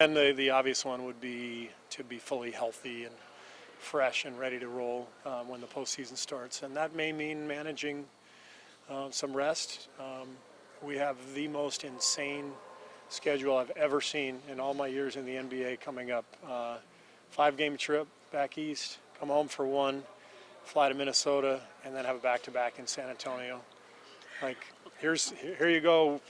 And the obvious one would be to be fully healthy and fresh and ready to roll when the postseason starts. And that may mean managing some rest. We have the most insane schedule I've ever seen in all my years in the NBA coming up. 5-game trip back east, come home for one, fly to Minnesota, and then have a back-to-back in San Antonio. Like, here you go,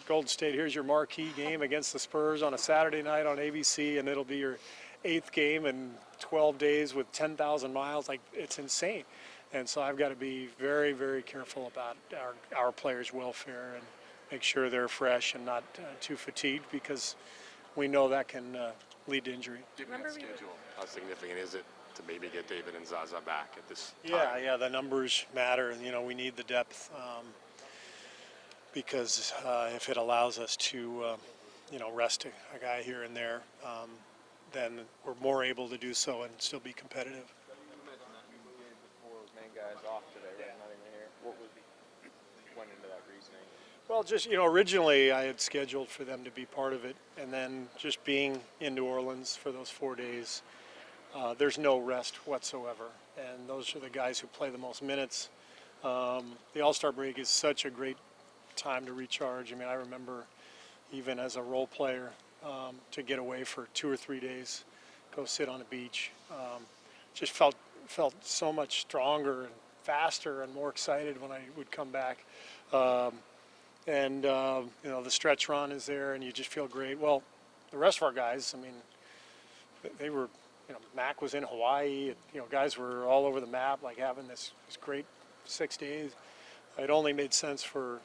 Golden State, here's your marquee game against the Spurs on a Saturday night on ABC, and it'll be your 8th game in 12 days with 10,000 miles. Like, it's insane. And so I've got to be very, very careful about our players' welfare and make sure they're fresh and not too fatigued, because we know that can lead to injury. Given that schedule, how significant is it to maybe get David and Zaza back at this time? Yeah, the numbers matter. We need the depth. Because if it allows us to, rest a guy here and there, then we're more able to do so and still be competitive. You mentioned that you gave the 4 main guys off today, right? Not even here. What went into that reasoning? Well, just, originally I had scheduled for them to be part of it, and then just being in New Orleans for those 4 days, there's no rest whatsoever. And those are the guys who play the most minutes. The All-Star break is such a great time to recharge. I mean, I remember even as a role player to get away for 2 or 3 days, go sit on a beach, just felt so much stronger and faster and more excited when I would come back. The stretch run is there, and you just feel great. Well, the rest of our guys, I mean, they were, Mac was in Hawaii, and, guys were all over the map, like having this great 6 days. It only made sense for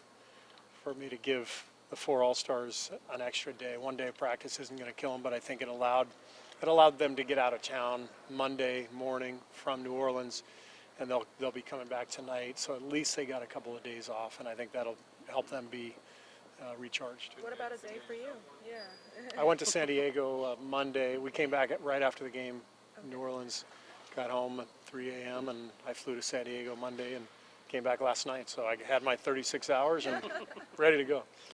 me to give the 4 All-Stars an extra day. 1 day of practice isn't going to kill them, but I think it allowed them to get out of town Monday morning from New Orleans, and they'll be coming back tonight. So at least they got a couple of days off, and I think that'll help them be recharged. What about a day for you? Yeah. I went to San Diego Monday. We came back right after the game in New Orleans, got home at 3 a.m., and I flew to San Diego Monday and came back last night. So I had my 36 hours and ready to go.